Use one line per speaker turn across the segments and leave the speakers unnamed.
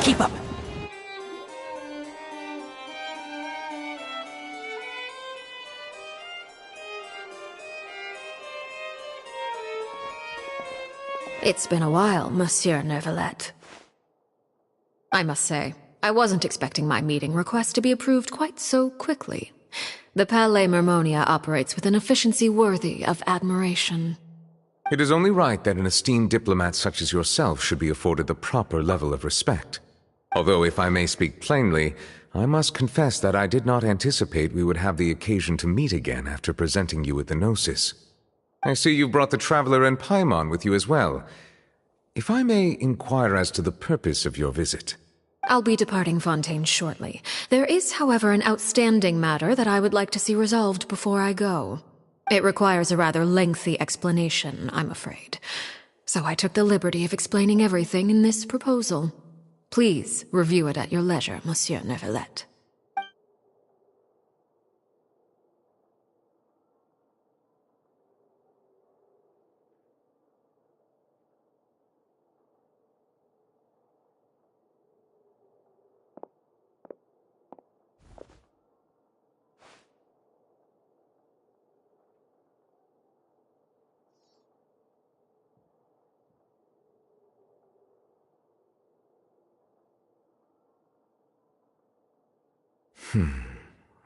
Keep up!
It's been a while, Monsieur Neuvillette. I must say, I wasn't expecting my meeting request to be approved quite so quickly. The Palais Mermonia operates with an efficiency worthy of admiration.
It is only right that an esteemed diplomat such as yourself should be afforded the proper level of respect. Although, if I may speak plainly, I must confess that I did not anticipate we would have the occasion to meet again after presenting you with the Gnosis. I see you brought the Traveler and Paimon with you as well. If I may inquire as to the purpose of your visit.
I'll be departing Fontaine shortly. There is, however, an outstanding matter that I would like to see resolved before I go. It requires a rather lengthy explanation, I'm afraid. So I took the liberty of explaining everything in this proposal. Please review it at your leisure, Monsieur Neuvillette.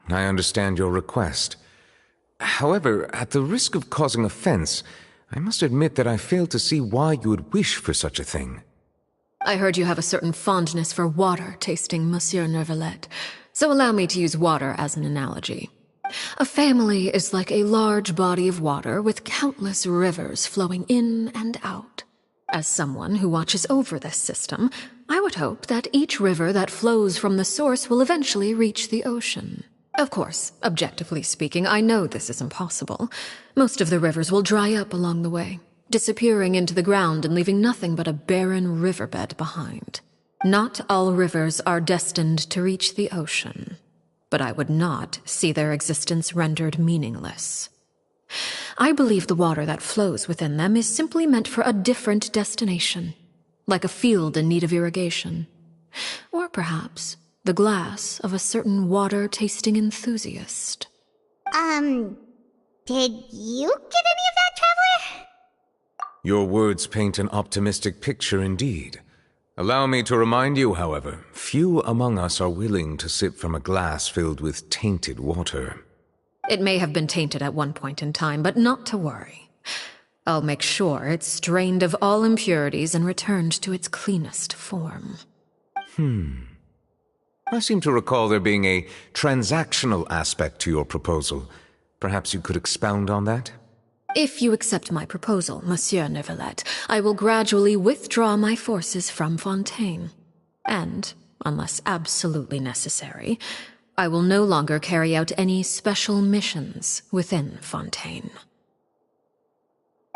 I understand your request. However, at the risk of causing offense, I must admit that I fail to see why you would wish for such a thing.
I heard you have a certain fondness for water tasting, Monsieur Neuvillette, so allow me to use water as an analogy. A family is like a large body of water with countless rivers flowing in and out. As someone who watches over this system, I would hope that each river that flows from the source will eventually reach the ocean. Of course, objectively speaking, I know this is impossible. Most of the rivers will dry up along the way, disappearing into the ground and leaving nothing but a barren riverbed behind. Not all rivers are destined to reach the ocean, but I would not see their existence rendered meaningless. I believe the water that flows within them is simply meant for a different destination, like a field in need of irrigation. Or perhaps the glass of a certain water-tasting enthusiast.
Did you get any of that, Traveler?
Your words paint an optimistic picture indeed. Allow me to remind you, however, few among us are willing to sip from a glass filled with tainted water.
It may have been tainted at one point in time, but not to worry. I'll make sure it's strained of all impurities and returned to its cleanest form.
I seem to recall there being a transactional aspect to your proposal. Perhaps you could expound on that?
If you accept my proposal, Monsieur Neuvillette, I will gradually withdraw my forces from Fontaine. And, unless absolutely necessary, I will no longer carry out any special missions within Fontaine.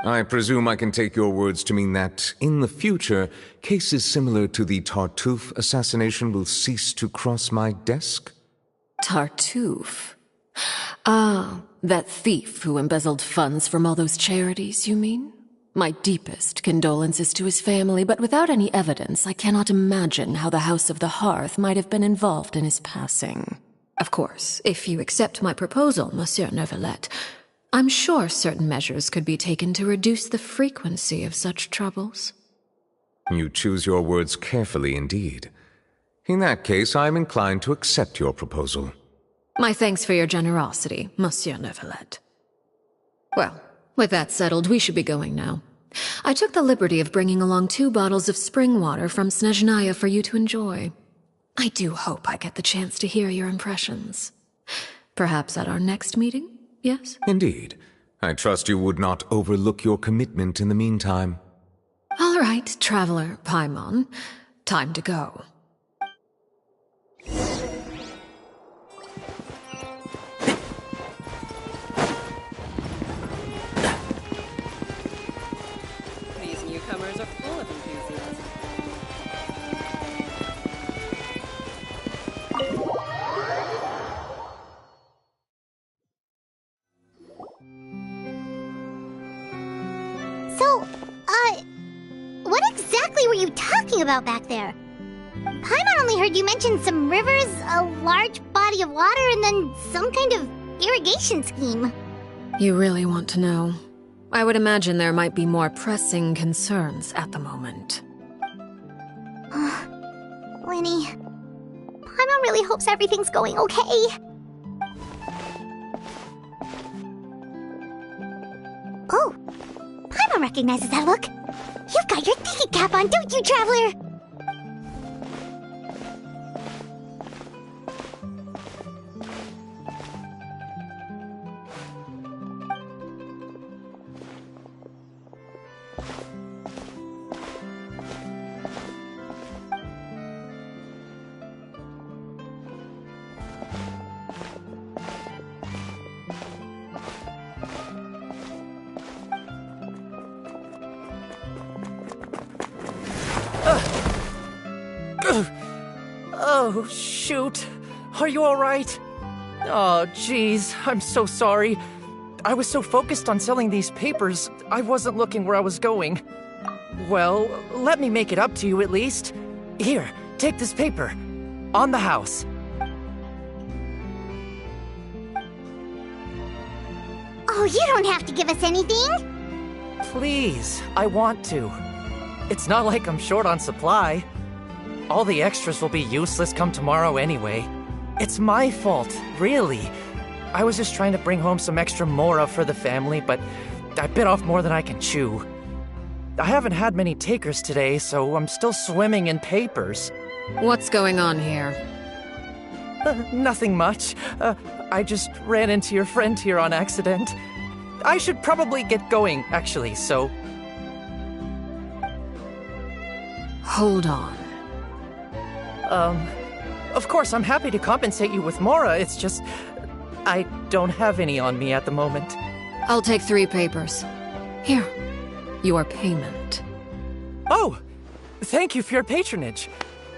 I presume I can take your words to mean that, in the future, cases similar to the Tartuffe assassination will cease to cross my desk?
Tartuffe? Ah, that thief who embezzled funds from all those charities, you mean? My deepest condolences to his family, but without any evidence, I cannot imagine how the House of the Hearth might have been involved in his passing. Of course, if you accept my proposal, Monsieur Neuvillette, I'm sure certain measures could be taken to reduce the frequency of such troubles.
You choose your words carefully indeed. In that case, I am inclined to accept your proposal.
My thanks for your generosity, Monsieur Neuvillette. Well, with that settled, we should be going now. I took the liberty of bringing along 2 bottles of spring water from Snezhnaya for you to enjoy. I do hope I get the chance to hear your impressions. Perhaps at our next meeting, yes?
Indeed. I trust you would not overlook your commitment in the meantime.
All All right, Traveler Paimon. Time to go.
These newcomers are full of enthusiasm.
So, what exactly were you talking about back there? Paimon only heard you mention some rivers, a large body of water, and then some kind of irrigation scheme.
You really want to know? I would imagine there might be more pressing concerns at the moment.
Winnie, Paimon really hopes everything's going okay. Oh, Paimon recognizes that look. You've got your thinking cap on, don't you, Traveler?
Oh, shoot. Are you alright? Oh, jeez. I'm so sorry. I was so focused on selling these papers, I wasn't looking where I was going. Well, let me make it up to you at least. Here, take this paper. On the house.
Oh, you don't have to give us anything.
Please, I want to. It's not like I'm short on supply. All the extras will be useless come tomorrow anyway. It's my fault, really. I was just trying to bring home some extra mora for the family, but I bit off more than I can chew. I haven't had many takers today, so I'm still swimming in papers.
What's going on here?
Nothing much. I just ran into your friend here on accident. I should probably get going, actually, so...
Hold on.
Of course, I'm happy to compensate you with mora, it's just... I don't have any on me at the moment.
I'll take 3 papers. Here, your payment.
Oh! Thank you for your patronage.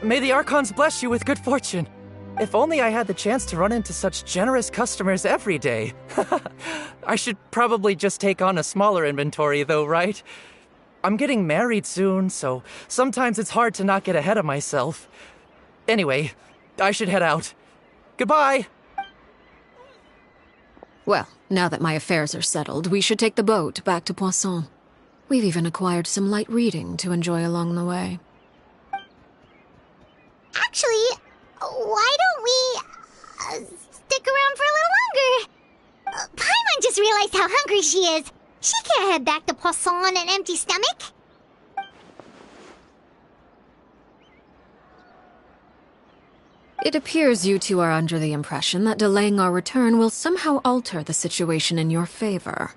May the Archons bless you with good fortune. If only I had the chance to run into such generous customers every day. I should probably just take on a smaller inventory though, right? I'm getting married soon, so sometimes it's hard to not get ahead of myself. Anyway, I should head out. Goodbye!
Well, now that my affairs are settled, we should take the boat back to Poisson. We've even acquired some light reading to enjoy along the way.
Actually, why don't we stick around for a little longer? Paimon just realized how hungry she is. She can't head back to Poisson on an empty stomach.
It appears you two are under the impression that delaying our return will somehow alter the situation in your favor.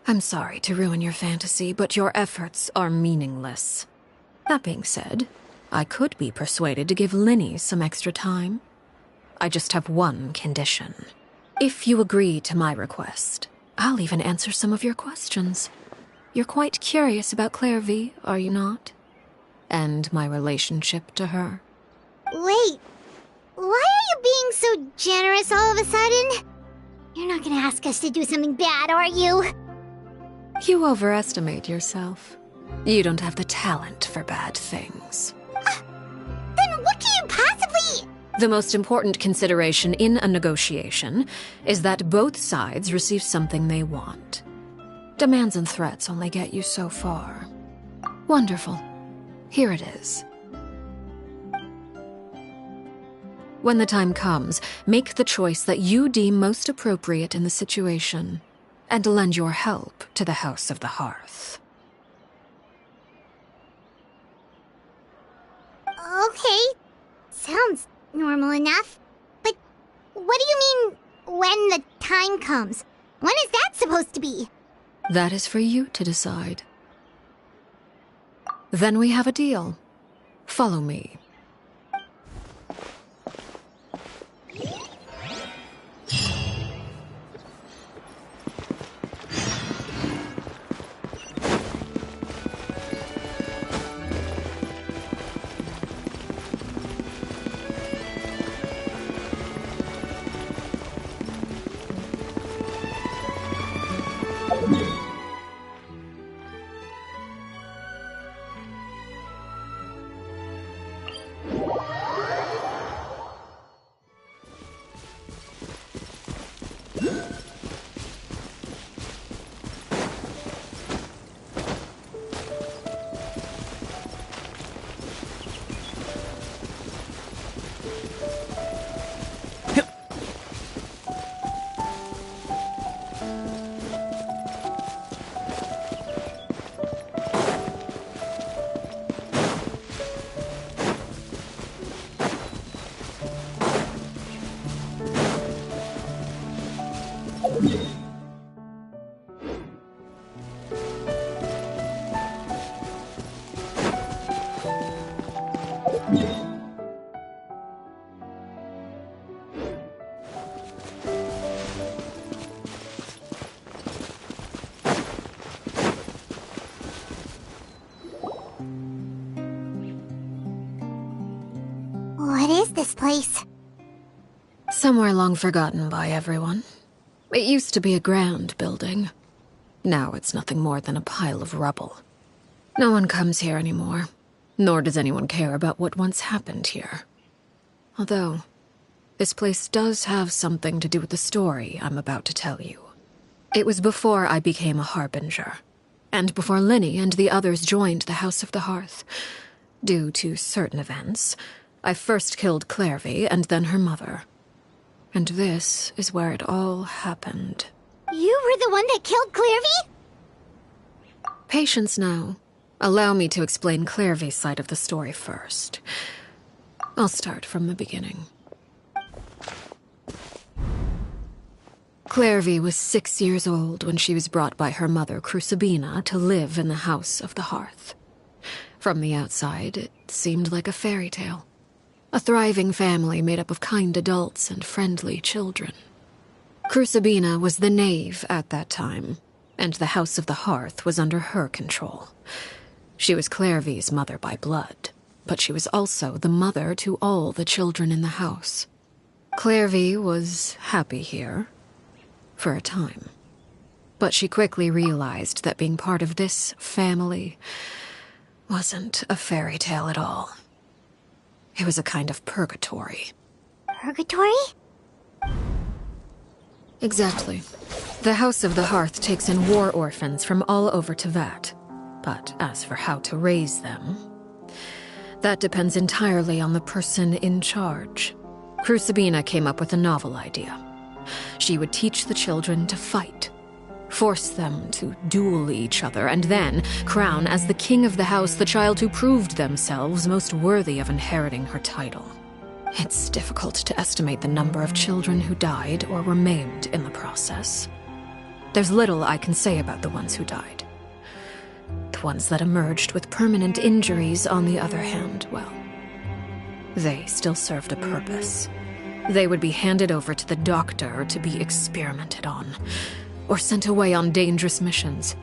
I'm sorry to ruin your fantasy, but your efforts are meaningless. That being said, I could be persuaded to give Linny some extra time. I just have one condition. If you agree to my request, I'll even answer some of your questions. You're quite curious about Clairvy, are you not? And my relationship to her.
Wait, why are you being so generous all of a sudden? You're not gonna ask us to do something bad, are you?
You overestimate yourself. You don't have the talent for bad things.
Then what can you possibly...
The most important consideration in a negotiation is that both sides receive something they want. Demands and threats only get you so far. Wonderful. Here it is. When the time comes, make the choice that you deem most appropriate in the situation, and lend your help to the House of the Hearth.
Okay, sounds normal enough. But what do you mean, when the time comes? When is that supposed to be?
That is for you to decide. Then we have a deal. Follow me.
What is this place?
Somewhere long forgotten by everyone. It used to be a grand building. Now it's nothing more than a pile of rubble. No one comes here anymore, nor does anyone care about what once happened here. Although, this place does have something to do with the story I'm about to tell you. It was before I became a Harbinger, and before Linny and the others joined the House of the Hearth. Due to certain events, I first killed Clairvy and then her mother. And this is where it all happened.
You were the one that killed Clairvy?
Patience now. Allow me to explain Clairvy's side of the story first. I'll start from the beginning. Clairvy was 6 years old when she was brought by her mother, Crucibina, to live in the House of the Hearth. From the outside, it seemed like a fairy tale. A thriving family made up of kind adults and friendly children. Crucibina was the knave at that time, and the House of the Hearth was under her control. She was Clairvy's mother by blood, but she was also the mother to all the children in the house. Clairvy was happy here, for a time. But she quickly realized that being part of this family wasn't a fairy tale at all. It was a kind of purgatory.
Purgatory?
Exactly. The House of the Hearth takes in war orphans from all over Teyvat. But as for how to raise them, that depends entirely on the person in charge. Crucibina came up with a novel idea. She would teach the children to fight, force them to duel each other, and then crown as the king of the house the child who proved themselves most worthy of inheriting her title. It's difficult to estimate the number of children who died or were maimed in the process. There's little I can say about the ones who died. The ones that emerged with permanent injuries, on the other hand, well, they still served a purpose. They would be handed over to the doctor to be experimented on, or sent away on dangerous missions.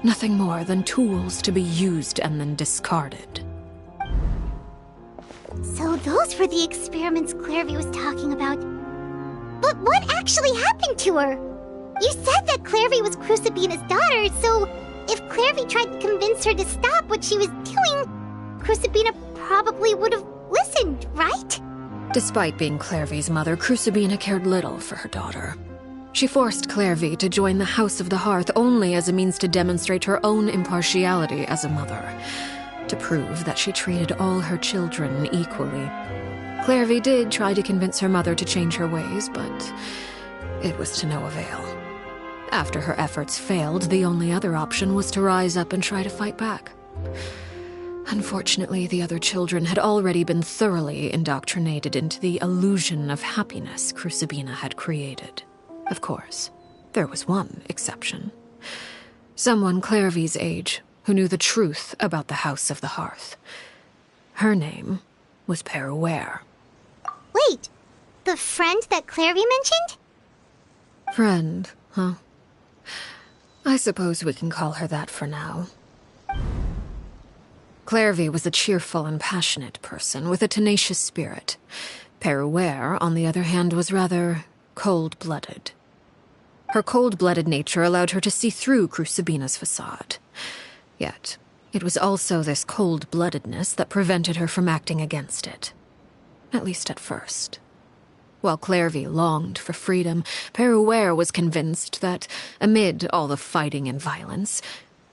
Nothing more than tools to be used and then discarded.
So those were the experiments Clairvy was talking about. But what actually happened to her? You said that Clairvy was Crucibina's daughter, so if Clairvy tried to convince her to stop what she was doing, Crucibina probably would have listened, right?
Despite being Clairvy's mother, Crucibina cared little for her daughter. She forced Clairvy to join the House of the Hearth only as a means to demonstrate her own impartiality as a mother, to prove that she treated all her children equally. Clairvy did try to convince her mother to change her ways, but it was to no avail. After her efforts failed, the only other option was to rise up and try to fight back. Unfortunately, the other children had already been thoroughly indoctrinated into the illusion of happiness Crucibina had created. Of course, there was one exception. Someone Clairvy's age, who knew the truth about the House of the Hearth. Her name was Peruware.
Wait, the friend that Clarevy mentioned?
Friend, huh? I suppose we can call her that for now. Clarevy was a cheerful and passionate person with a tenacious spirit. Peruware, on the other hand, was rather cold-blooded. Her cold-blooded nature allowed her to see through Crucibina's facade. Yet, it was also this cold-bloodedness that prevented her from acting against it. At least at first. While Clarevy longed for freedom, Peruware was convinced that, amid all the fighting and violence,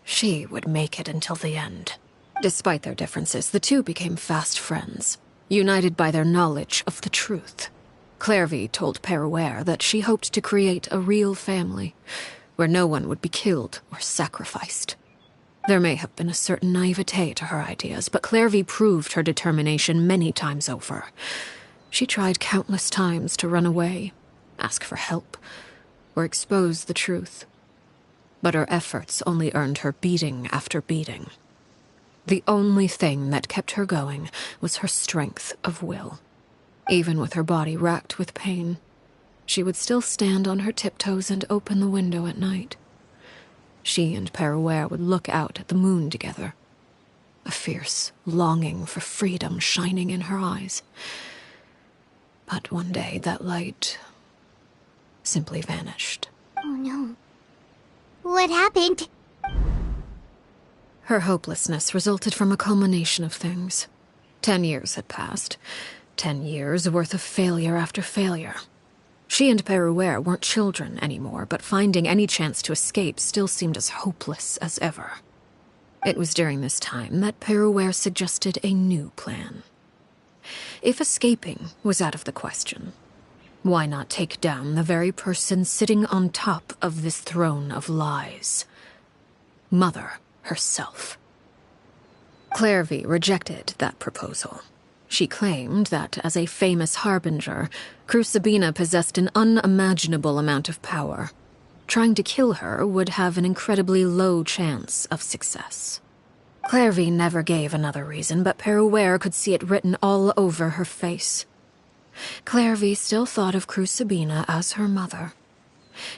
she would make it until the end. Despite their differences, the two became fast friends, united by their knowledge of the truth. Clarevy told Peruware that she hoped to create a real family, where no one would be killed or sacrificed. There may have been a certain naivete to her ideas, but Clarevy proved her determination many times over. She tried countless times to run away, ask for help, or expose the truth. But her efforts only earned her beating after beating. The only thing that kept her going was her strength of will. Even with her body racked with pain, she would still stand on her tiptoes and open the window at night. She and Peruware would look out at the moon together, a fierce longing for freedom shining in her eyes. But one day that light simply vanished.
Oh no. What happened?
Her hopelessness resulted from a culmination of things. 10 years had passed. 10 years worth of failure after failure. She and Peruware weren't children anymore, but finding any chance to escape still seemed as hopeless as ever. It was during this time that Peruware suggested a new plan. If escaping was out of the question, why not take down the very person sitting on top of this throne of lies? Mother herself. Clarevy rejected that proposal. She claimed that, as a famous harbinger, Crucibina possessed an unimaginable amount of power. Trying to kill her would have an incredibly low chance of success. Clarevy never gave another reason, but Peruware could see it written all over her face. Clarevy still thought of Crucibina as her mother.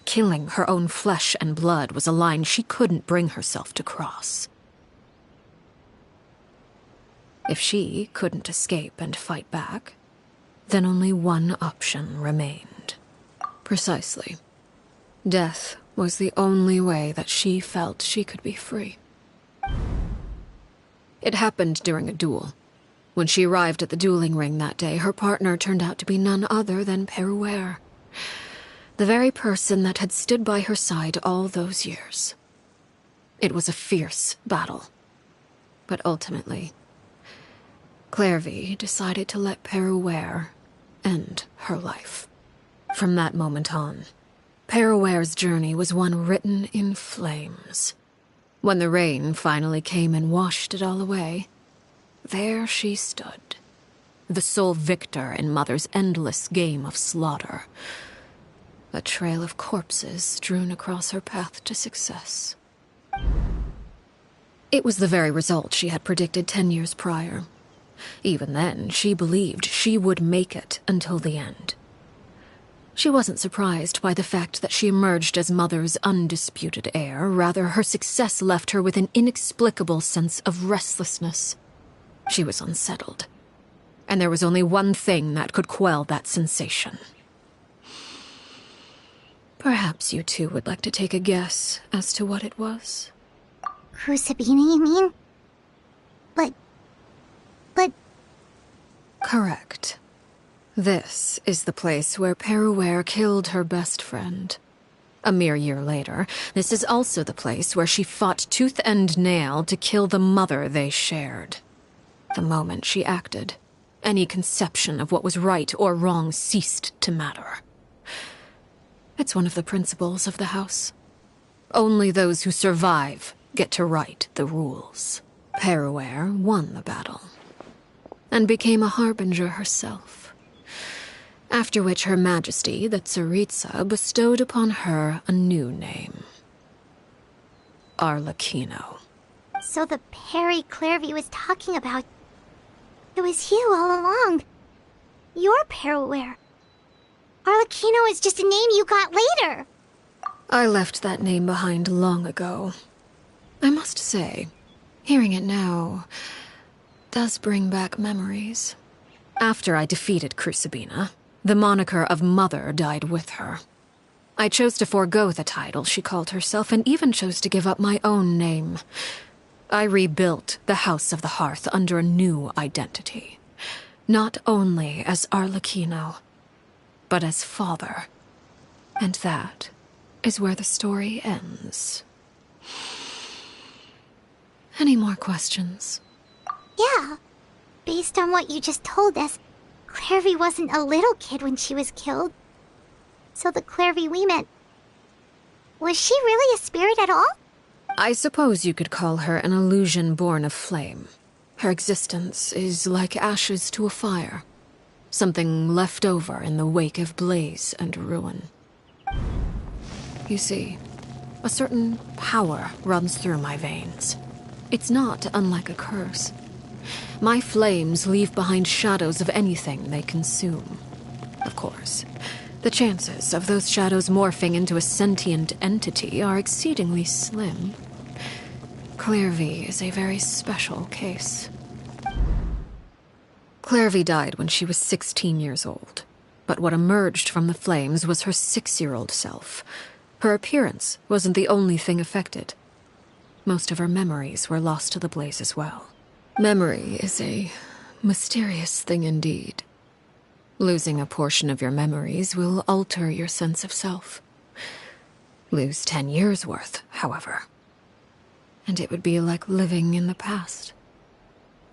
Killing her own flesh and blood was a line she couldn't bring herself to cross. If she couldn't escape and fight back, then only one option remained. Precisely. Death was the only way that she felt she could be free. It happened during a duel. When she arrived at the dueling ring that day, her partner turned out to be none other than Peruware, the very person that had stood by her side all those years. It was a fierce battle. But ultimately, Clarevy decided to let Peruware end her life. From that moment on, Peruware's journey was one written in flames. When the rain finally came and washed it all away, there she stood, the sole victor in Mother's endless game of slaughter. A trail of corpses strewn across her path to success. It was the very result she had predicted 10 years prior. Even then, she believed she would make it until the end. She wasn't surprised by the fact that she emerged as Mother's undisputed heir. Rather, her success left her with an inexplicable sense of restlessness. She was unsettled, and there was only one thing that could quell that sensation. Perhaps you two would like to take a guess as to what it was?
Crucibina, you mean? But...
Correct. This is the place where Peruware killed her best friend. A mere year later, this is also the place where she fought tooth and nail to kill the mother they shared. The moment she acted, any conception of what was right or wrong ceased to matter. It's one of the principles of the house. Only those who survive get to write the rules. Peruware won the battle, and became a harbinger herself. After which Her Majesty, the Tsaritsa, bestowed upon her a new name. Arlecchino.
So the Perry Clairvy was talking about... It was you all along. You're Perraware. Arlecchino is just a name you got later.
I left that name behind long ago. I must say, hearing it now does bring back memories. After I defeated Crucibina, the moniker of Mother died with her. I chose to forego the title she called herself and even chose to give up my own name. I rebuilt the House of the Hearth under a new identity. Not only as Arlecchino, but as father. And that is where the story ends. Any more questions?
Yeah. Based on what you just told us, Clairvy wasn't a little kid when she was killed. So the Clairvy we met... Was she really a spirit at all?
I suppose you could call her an illusion born of flame. Her existence is like ashes to a fire. Something left over in the wake of blaze and ruin. You see, a certain power runs through my veins. It's not unlike a curse. My flames leave behind shadows of anything they consume. Of course, the chances of those shadows morphing into a sentient entity are exceedingly slim. Clairvy is a very special case. Clairvy died when she was 16 years old. But what emerged from the flames was her 6-year-old self. Her appearance wasn't the only thing affected. Most of her memories were lost to the blaze as well. Memory is a mysterious thing indeed. Losing a portion of your memories will alter your sense of self. Lose 10 years' worth, however, and it would be like living in the past.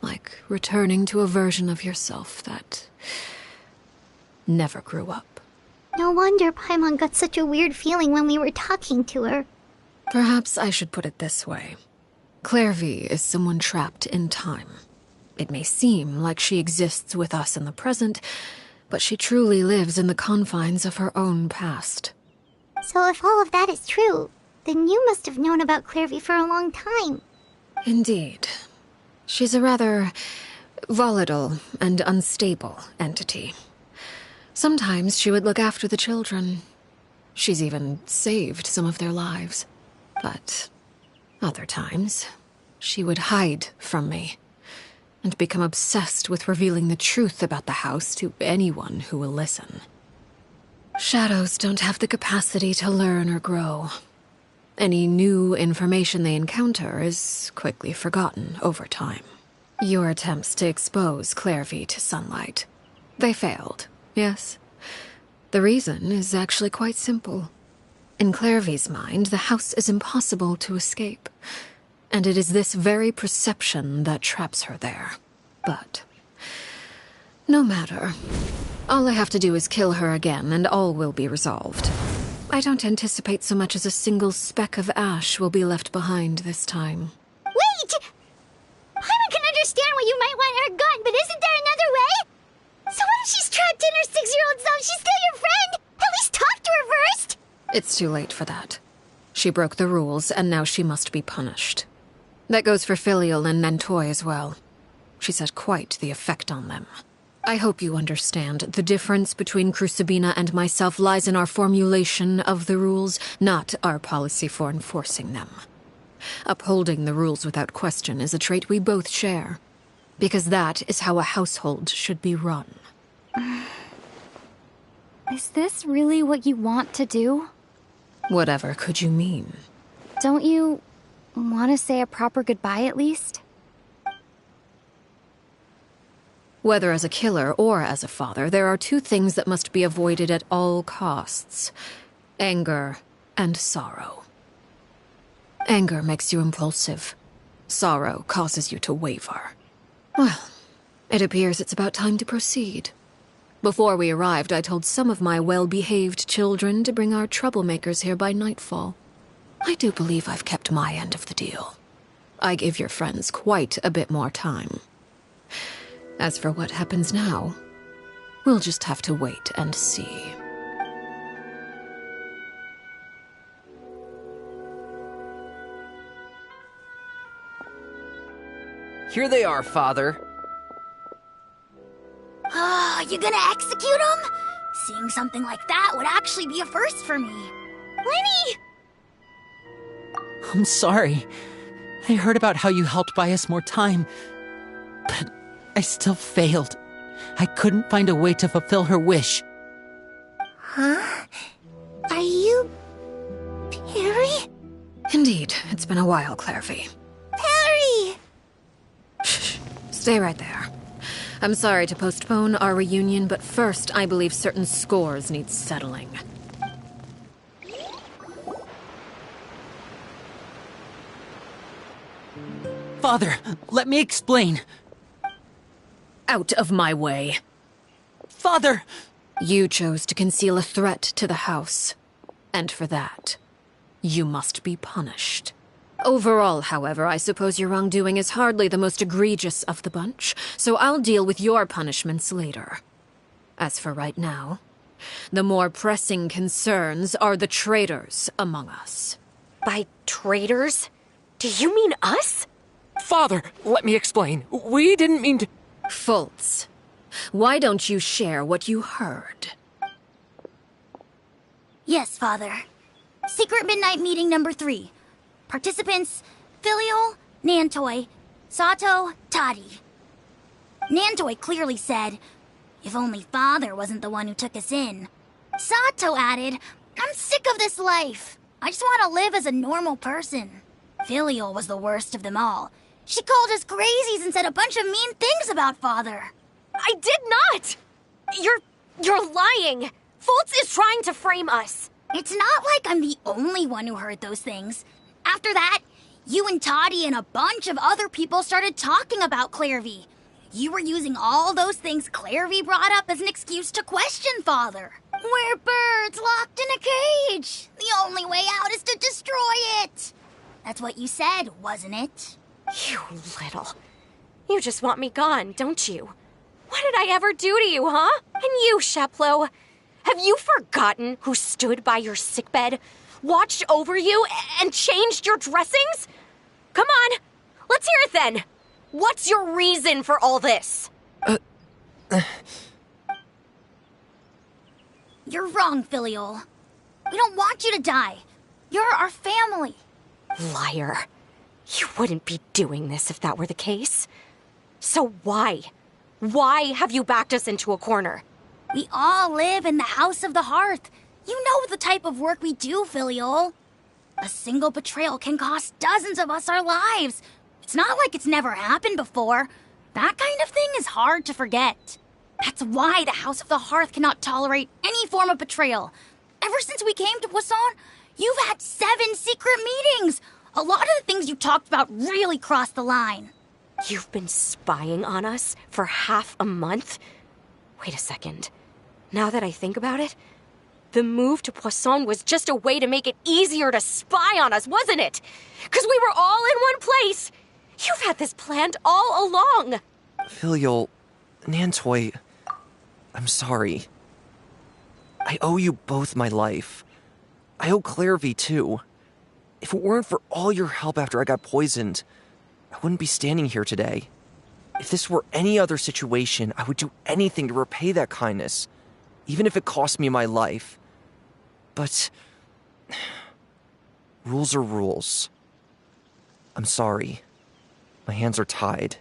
Like returning to a version of yourself that never grew up.
No wonder Paimon got such a weird feeling when we were talking to her.
Perhaps I should put it this way. Clairvy is someone trapped in time. It may seem like she exists with us in the present, but she truly lives in the confines of her own past.
So if all of that is true, then you must have known about Clairvy for a long time.
Indeed. She's a rather volatile and unstable entity. Sometimes she would look after the children. She's even saved some of their lives. But other times, she would hide from me and become obsessed with revealing the truth about the house to anyone who will listen. Shadows don't have the capacity to learn or grow. Any new information they encounter is quickly forgotten over time. Your attempts to expose Clairvy to sunlight. They failed, yes. The reason is actually quite simple. In Clairvy's mind, the house is impossible to escape, and it is this very perception that traps her there. But no matter. All I have to do is kill her again, and all will be resolved. I don't anticipate so much as a single speck of ash will be left behind this time.
Wait! Paimon can understand why you might want her gone, but isn't there another way? So what if she's trapped in her 6-year-old self? She's still your friend! At least talk to her first!
It's too late for that. She broke the rules, and now she must be punished. That goes for Filial and Nantoy as well. She's had quite the effect on them. I hope you understand. The difference between Crucibina and myself lies in our formulation of the rules, not our policy for enforcing them. Upholding the rules without question is a trait we both share, because that is how a household should be run.
Is this really what you want to do?
Whatever could you mean?
Don't you want to say a proper goodbye at least?
Whether as a killer or as a father, there are two things that must be avoided at all costs: anger and sorrow. Anger makes you impulsive. Sorrow causes you to waver. Well, it appears it's about time to proceed. Before we arrived, I told some of my well-behaved children to bring our troublemakers here by nightfall. I do believe I've kept my end of the deal. I gave your friends quite a bit more time. As for what happens now, we'll just have to wait and see.
Here they are, Father.
You gonna execute him? Seeing something like that would actually be a first for me. Lenny!
I'm sorry. I heard about how you helped buy us more time, but I still failed. I couldn't find a way to fulfill her wish.
Huh? Are you... Perry?
Indeed, it's been a while, Clairvy.
Perry!
Shh, stay right there. I'm sorry to postpone our reunion, but first I believe certain scores need settling.
Father, let me explain.
Out of my way.
Father!
You chose to conceal a threat to the house, and for that, you must be punished. Overall, however, I suppose your wrongdoing is hardly the most egregious of the bunch, so I'll deal with your punishments later. As for right now, the more pressing concerns are the traitors among us.
By traitors? Do you mean us?
Father, let me explain. We didn't mean to...
Fultz, why don't you share what you heard?
Yes, Father. Secret Midnight Meeting number 3. Participants, Filial, Nantoy, Sato, Toddy. Nantoy clearly said, if only Father wasn't the one who took us in. Sato added, I'm sick of this life. I just want to live as a normal person. Filial was the worst of them all. She called us crazies and said a bunch of mean things about Father.
I did not! You're lying! Fultz is trying to frame us.
It's not like I'm the only one who heard those things. After that, you and Toddy and a bunch of other people started talking about Clairvy. You were using all those things Clairvy brought up as an excuse to question Father. We're birds locked in a cage. The only way out is to destroy it. That's what you said, wasn't it?
You little... You just want me gone, don't you? What did I ever do to you, huh? And you, Sheplo, have you forgotten who stood by your sickbed, watched over you, and changed your dressings? Come on, let's hear it then. What's your reason for all this?
You're wrong, Filial. We don't want you to die. You're our family.
Liar. You wouldn't be doing this if that were the case. So why? Why have you backed us into a corner?
We all live in the House of the Hearth. You know the type of work we do, Filial. A single betrayal can cost dozens of us our lives. It's not like it's never happened before. That kind of thing is hard to forget. That's why the House of the Hearth cannot tolerate any form of betrayal. Ever since we came to Poisson, you've had 7 secret meetings. A lot of the things you talked about really crossed the line.
You've been spying on us for half a month? Wait a second. Now that I think about it, the move to Poisson was just a way to make it easier to spy on us, wasn't it? Because we were all in one place. You've had this planned all along.
Filial, Nantoy, I'm sorry. I owe you both my life. I owe Clairvy too. If it weren't for all your help after I got poisoned, I wouldn't be standing here today. If this were any other situation, I would do anything to repay that kindness, even if it cost me my life. But rules are rules. I'm sorry. My hands are tied.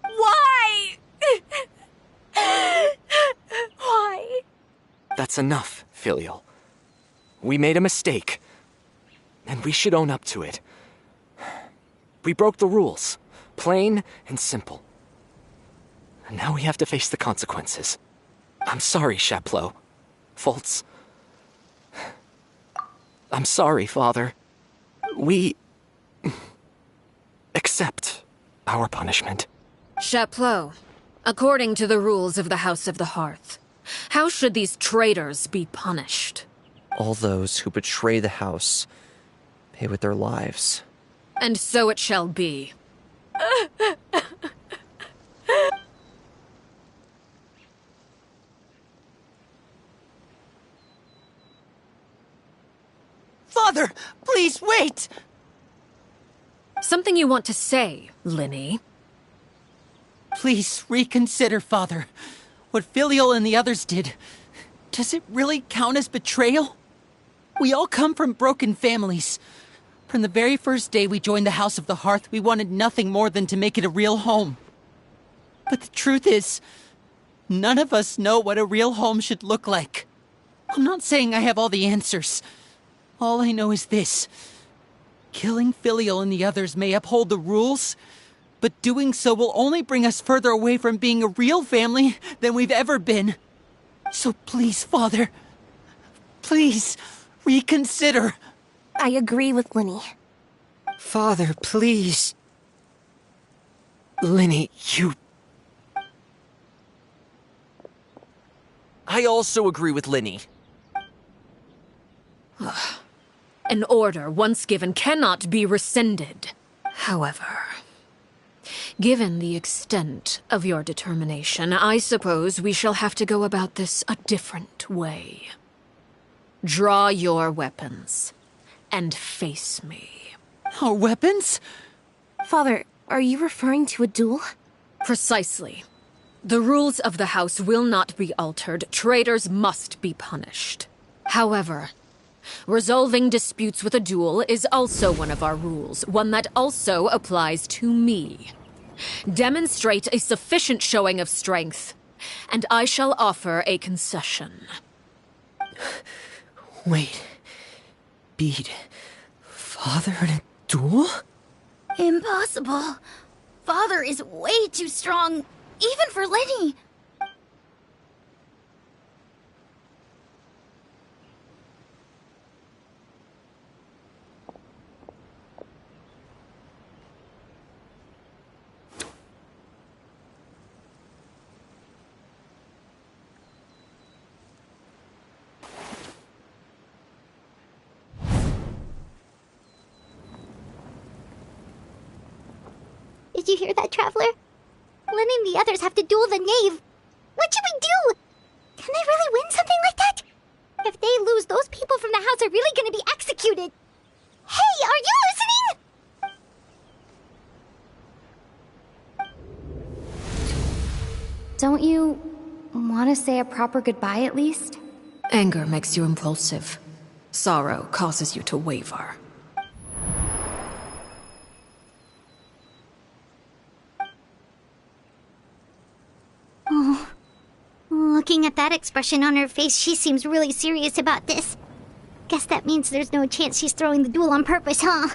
Why? Why?
That's enough, Filial. We made a mistake, and we should own up to it. We broke the rules, plain and simple. And now we have to face the consequences. I'm sorry, Chapleau. Fultz. I'm sorry, Father. We accept our punishment.
Chapleau, according to the rules of the House of the Hearth, how should these traitors be punished?
All those who betray the house pay with their lives.
And so it shall be.
Father, please wait!
Something you want to say, Linny?
Please reconsider, Father. What Filial and the others did, does it really count as betrayal? We all come from broken families. From the very first day we joined the House of the Hearth, we wanted nothing more than to make it a real home. But the truth is, none of us know what a real home should look like. I'm not saying I have all the answers. All I know is this. Killing Filial and the others may uphold the rules, but doing so will only bring us further away from being a real family than we've ever been. So please, Father, please reconsider.
I agree with Linny.
Father, please. Linny, you... I also agree with Linny.
An order once given cannot be rescinded. However, given the extent of your determination, I suppose we shall have to go about this a different way. Draw your weapons and face me.
Our weapons?
Father, are you referring to a duel?
Precisely. The rules of the house will not be altered. Traitors must be punished. However, resolving disputes with a duel is also one of our rules, one that also applies to me. Demonstrate a sufficient showing of strength, and I shall offer a concession.
Wait. Beat Father in a duel?
Impossible. Father is way too strong, even for Linny.
Did you hear that, Traveler? Lenny and the others have to duel the knave. What should we do? Can they really win something like that? If they lose, those people from the house are really gonna be executed. Hey, are you listening?
Don't you want to say a proper goodbye at least?
Anger makes you impulsive. Sorrow causes you to waver.
Oh, looking at that expression on her face, she seems really serious about this. Guess that means there's no chance she's throwing the duel on purpose, huh?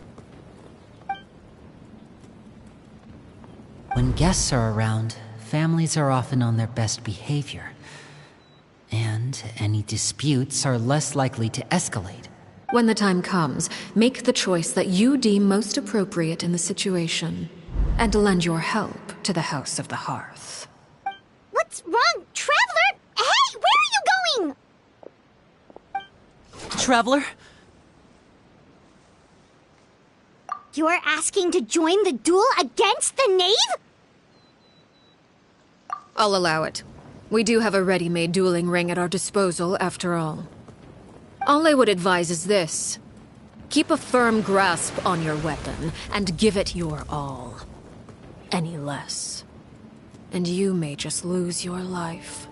When guests are around, families are often on their best behavior. And any disputes are less likely to escalate.
When the time comes, make the choice that you deem most appropriate in the situation, and lend your help to the House of the Hearth.
What's wrong, Traveler? Hey, where are you going?
Traveler?
You're asking to join the duel against the knave?
I'll allow it. We do have a ready-made dueling ring at our disposal, after all. All I would advise is this. Keep a firm grasp on your weapon, and give it your all. Any less, and you may just lose your life.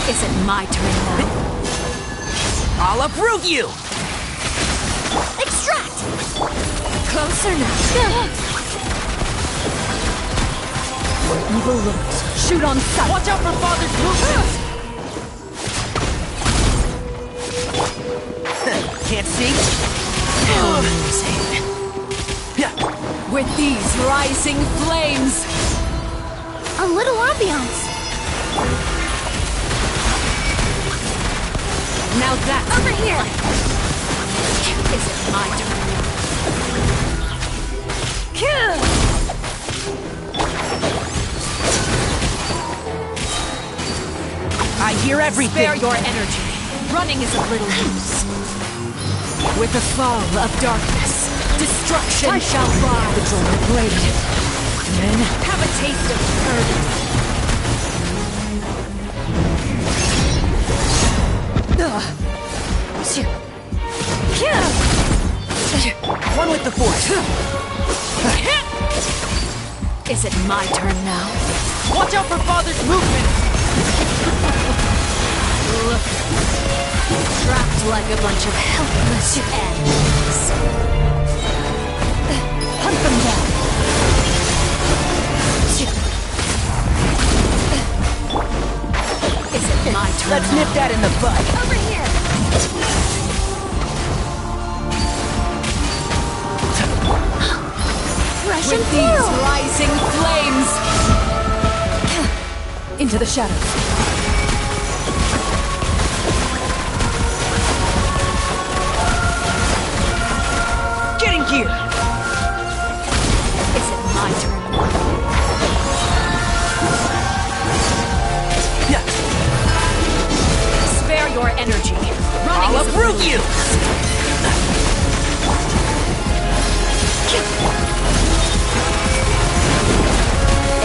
Is it my turn now?
I'll uproot you!
Extract!
Closer now. Where evil lurks, shoot on sight.
Watch out for Father's movements!
Can't see?
With these rising flames!
A little ambiance.
Now that's
Over here!
Is it my turn?
I hear everything!
Spare your energy. Running is a little loose. With the fall of darkness, destruction shall rise.
The golden blade.
Men have a taste of burden.
with the force.
Is it my turn now?
Watch out for Father's movements!
Look. Trapped like a bunch of helpless animals. Hunt them down. Is it my turn?
Let's nip that in the bud.
Over here!
Fresh
With
and
these
full.
rising flames! Into the shadows.
Get in gear.
Is it my turn? Spare your energy. Running
I'll
is
uproot you.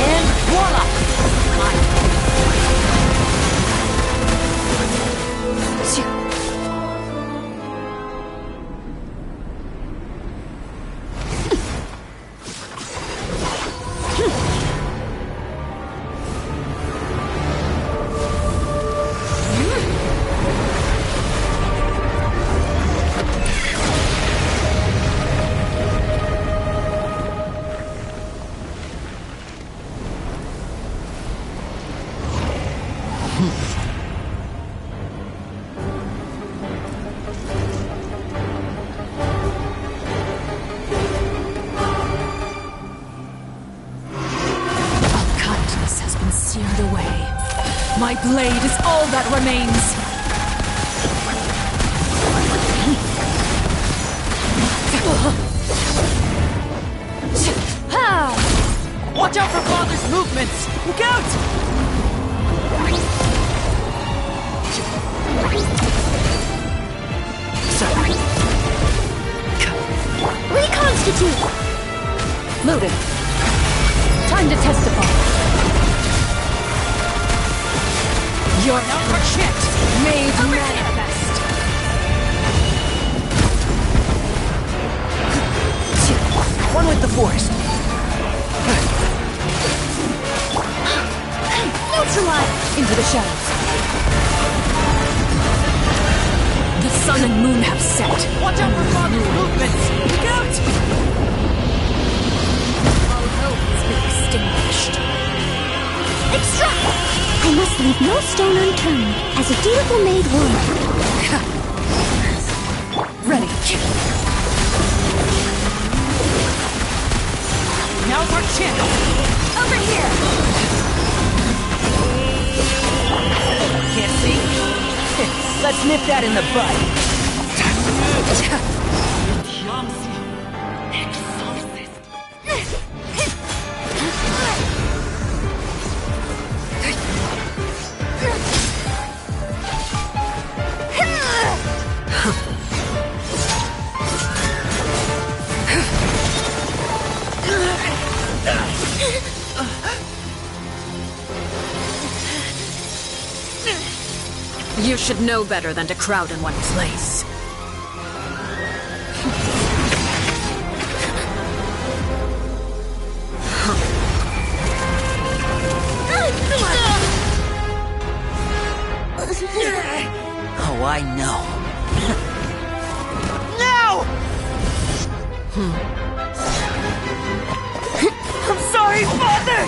And voila!
Kindness has been seared away. My blade is all that remains.
Watch out for Father's movements! Look out!
Reconstitute!
Loaded. Time to testify. You're
Now shit!
made manifest.
One with the force.
Neutralize! Into the shadows. The sun and moon have set.
Watch out for Father's movements! Look out!
All hope has been extinguished.
Extract! I must leave no stone unturned, as a dutiful maid would.
Ready.
Now's our chance!
Over here!
Can't see? Let's nip that in the bud.
You should know better than to crowd in one place.
Oh, I know. No! I'm sorry, Father!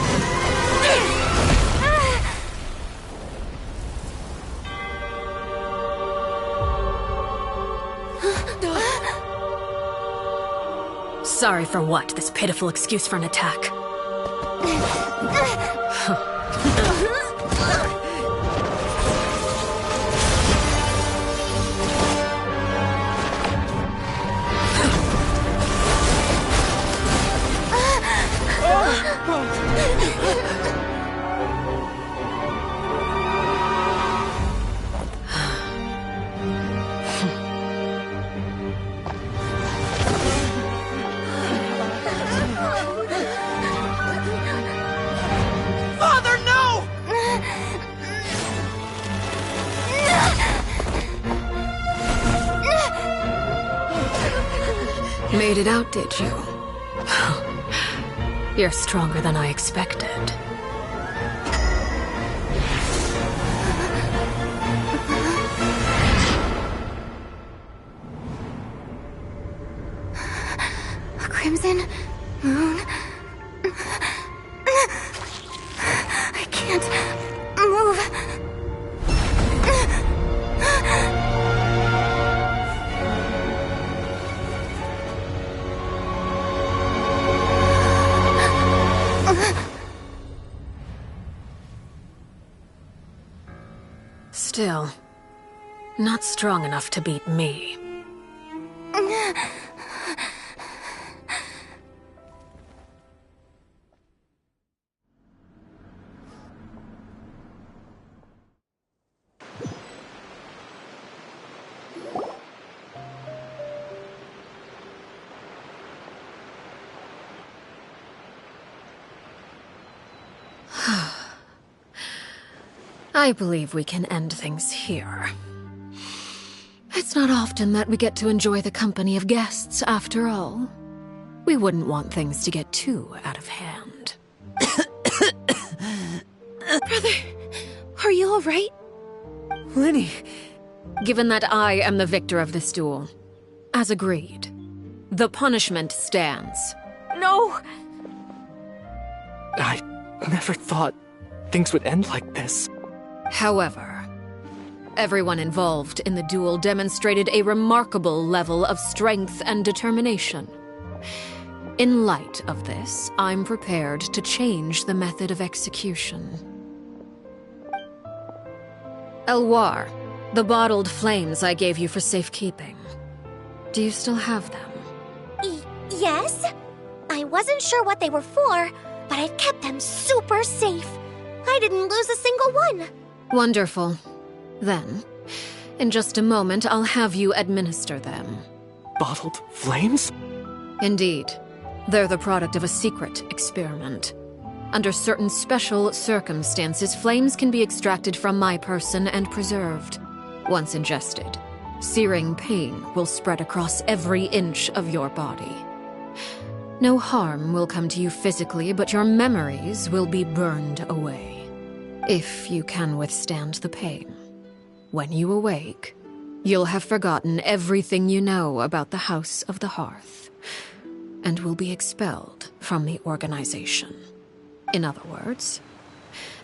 Sorry for what? This pitiful excuse for an attack. Made it out, did you? You're stronger than I expected.
A crimson moon. I can't move.
Still, not strong enough to beat me. I believe we can end things here. It's not often that we get to enjoy the company of guests, after all. We wouldn't want things to get too out of hand.
Brother, are you alright?
Lenny! Given that I am the victor of this duel, as agreed, the punishment stands.
No! I never thought things would end like this.
However, everyone involved in the duel demonstrated a remarkable level of strength and determination. In light of this, I'm prepared to change the method of execution. Elwar, the bottled flames I gave you for safekeeping. Do you still have them?
Yes? I wasn't sure what they were for, but I kept them super safe. I didn't lose a single one.
Wonderful. Then, in just a moment, I'll have you administer them.
Bottled flames?
Indeed. They're the product of a secret experiment. Under certain special circumstances, flames can be extracted from my person and preserved. Once ingested, searing pain will spread across every inch of your body. No harm will come to you physically, but your memories will be burned away. If you can withstand the pain. When you awake, you'll have forgotten everything you know about the House of the Hearth, and will be expelled from the organization. In other words,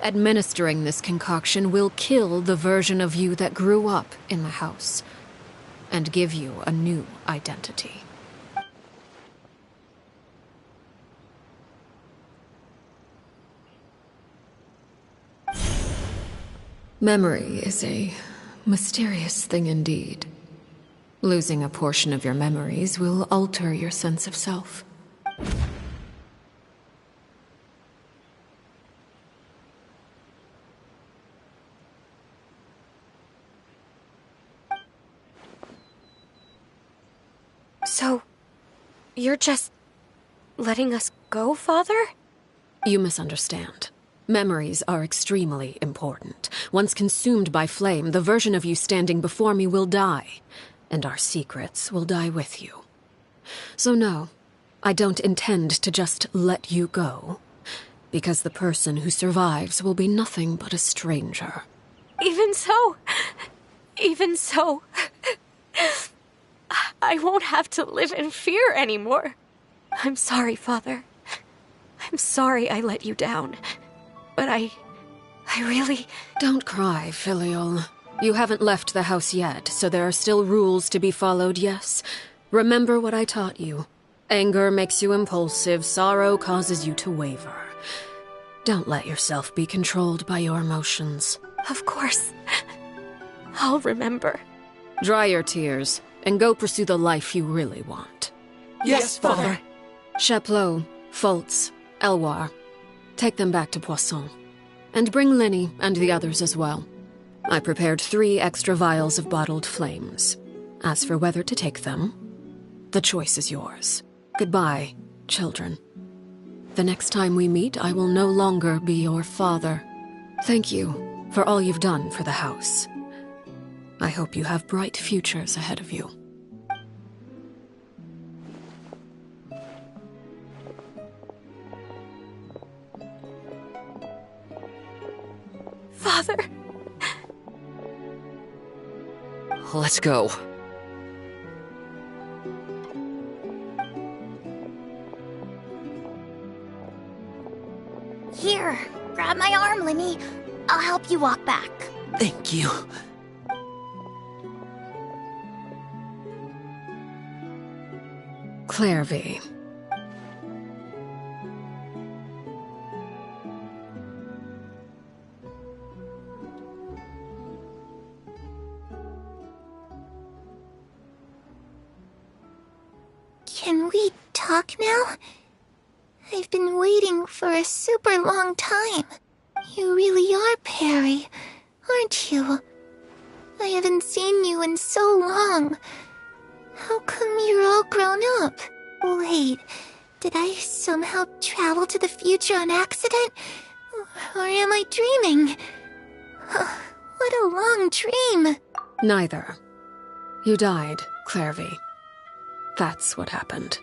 administering this concoction will kill the version of you that grew up in the house, and give you a new identity. Memory is a mysterious thing indeed. Losing a portion of your memories will alter your sense of self.
So, you're just letting us go, Father?
You misunderstand. Memories are extremely important. Once consumed by flame, the version of you standing before me will die, and our secrets will die with you. So no, I don't intend to just let you go, because the person who survives will be nothing but a stranger.
Even so, I won't have to live in fear anymore. I'm sorry, Father. I'm sorry I let you down. But I really...
Don't cry, Filial. You haven't left the house yet, so there are still rules to be followed, yes? Remember what I taught you. Anger makes you impulsive, sorrow causes you to waver. Don't let yourself be controlled by your emotions.
Of course. I'll remember.
Dry your tears, and go pursue the life you really want.
Yes, Father.
Chaplot, Foltz, Elwar. Take them back to Poisson. And bring Lenny and the others as well. I prepared 3 extra vials of bottled flames. As for whether to take them, the choice is yours. Goodbye, children. The next time we meet, I will no longer be your father. Thank you for all you've done for the house. I hope you have bright futures ahead of you.
Let's go.
Here, grab my arm, Lemmy. I'll help you walk back.
Thank you.
Clairvy.
Can we talk now? I've been waiting for a super long time. You really are Perry, aren't you? I haven't seen you in so long. How come you're all grown up? Wait, did I somehow travel to the future on accident? Or am I dreaming? What a long dream.
Neither. You died, Clairvy. That's what happened.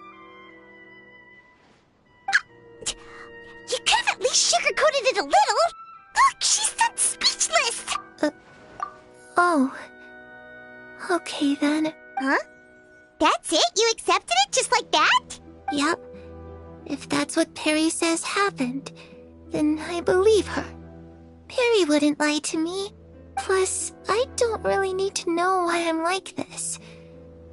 You could have at least sugarcoated it a little. Look, she's done speechless.
Oh. Okay then.
Huh? That's it? You accepted it just like that?
Yep. If that's what Perry says happened, then I believe her. Perry wouldn't lie to me. Plus, I don't really need to know why I'm like this.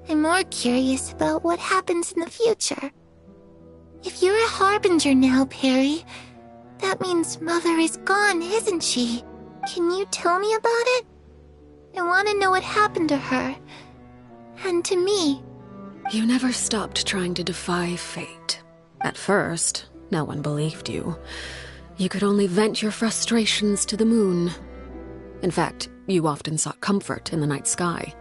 I'm more curious about what happens in the future. If you're a harbinger now, Perry, that means Mother is gone, isn't she? Can you tell me about it? I want to know what happened to her. And to me.
You never stopped trying to defy fate. At first, no one believed you. You could only vent your frustrations to the moon. In fact, you often sought comfort in the night sky.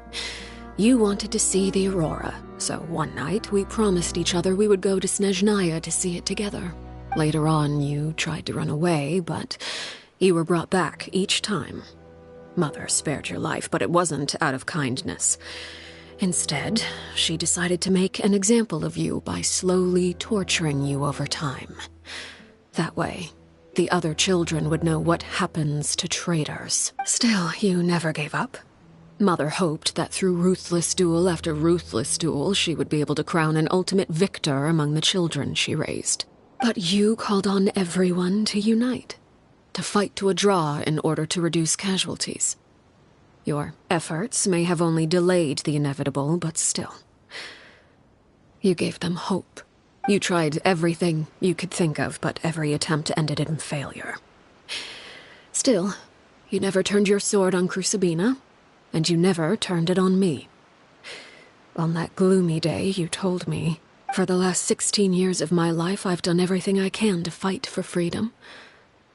You wanted to see the aurora, so one night we promised each other we would go to Snezhnaya to see it together. Later on, you tried to run away, but you were brought back each time. Mother spared your life, but it wasn't out of kindness. Instead, she decided to make an example of you by slowly torturing you over time. That way, the other children would know what happens to traitors. Still, you never gave up. Mother hoped that through ruthless duel after ruthless duel, she would be able to crown an ultimate victor among the children she raised. But you called on everyone to unite, to fight to a draw in order to reduce casualties. Your efforts may have only delayed the inevitable, but still. You gave them hope. You tried everything you could think of, but every attempt ended in failure. Still, you never turned your sword on Crucibina, and you never turned it on me. On that gloomy day, you told me, for the last 16 years of my life, I've done everything I can to fight for freedom.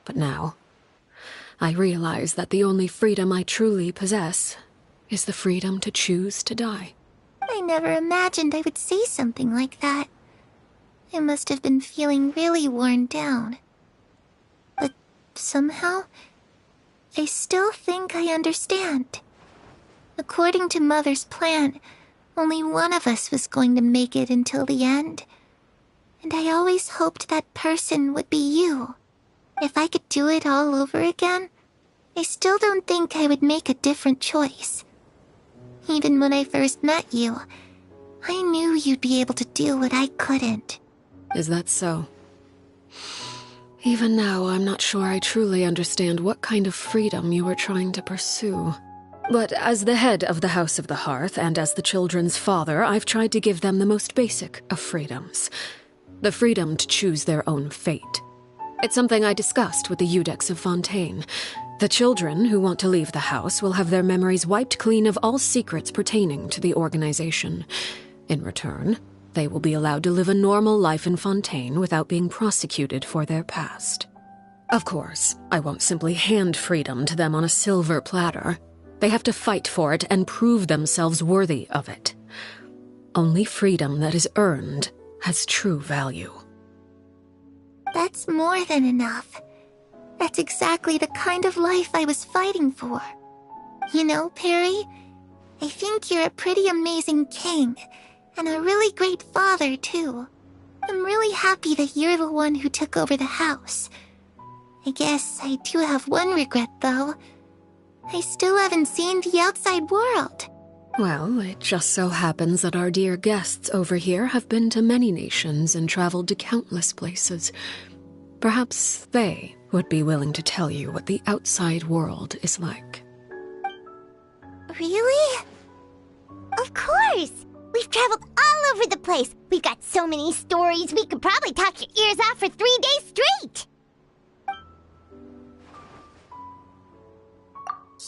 But now, I realize that the only freedom I truly possess is the freedom to choose to die.
I never imagined I would say something like that. I must have been feeling really worn down. But somehow, I still think I understand. According to Mother's plan, only one of us was going to make it until the end. And I always hoped that person would be you. If I could do it all over again, I still don't think I would make a different choice. Even when I first met you, I knew you'd be able to do what I couldn't.
Is that so? Even now, I'm not sure I truly understand what kind of freedom you were trying to pursue. But as the head of the House of the Hearth and as the children's father, I've tried to give them the most basic of freedoms. The freedom to choose their own fate. It's something I discussed with the Eudex of Fontaine. The children who want to leave the house will have their memories wiped clean of all secrets pertaining to the organization. In return, they will be allowed to live a normal life in Fontaine without being prosecuted for their past. Of course, I won't simply hand freedom to them on a silver platter. They have to fight for it and prove themselves worthy of it. Only freedom that is earned has true value.
That's more than enough. That's exactly the kind of life I was fighting for. You know, Perry, I think you're a pretty amazing king, and a really great father, too. I'm really happy that you're the one who took over the house. I guess I do have one regret, though. I still haven't seen the outside world.
Well, it just so happens that our dear guests over here have been to many nations and traveled to countless places. Perhaps they would be willing to tell you what the outside world is like.
Really? Of course! We've traveled all over the place. We've got so many stories, we could probably talk your ears off for 3 days straight!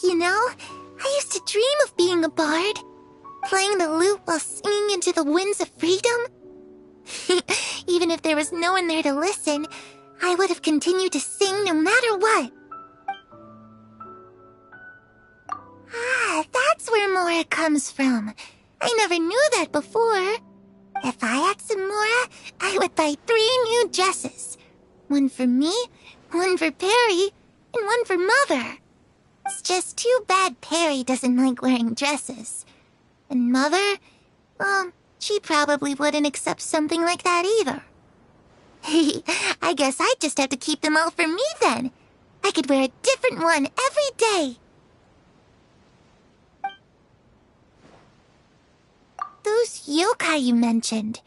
You know, I used to dream of being a bard. Playing the lute while singing into the winds of freedom. Even if there was no one there to listen, I would have continued to sing no matter what. Ah, that's where Mora comes from. I never knew that before. If I had some Mora, I would buy 3 new dresses. One for me, one for Perry, and one for Mother. It's just too bad Perry doesn't like wearing dresses. And Mother, well, she probably wouldn't accept something like that either. I guess I'd just have to keep them all for me then. I could wear a different one every day. Those yokai you mentioned,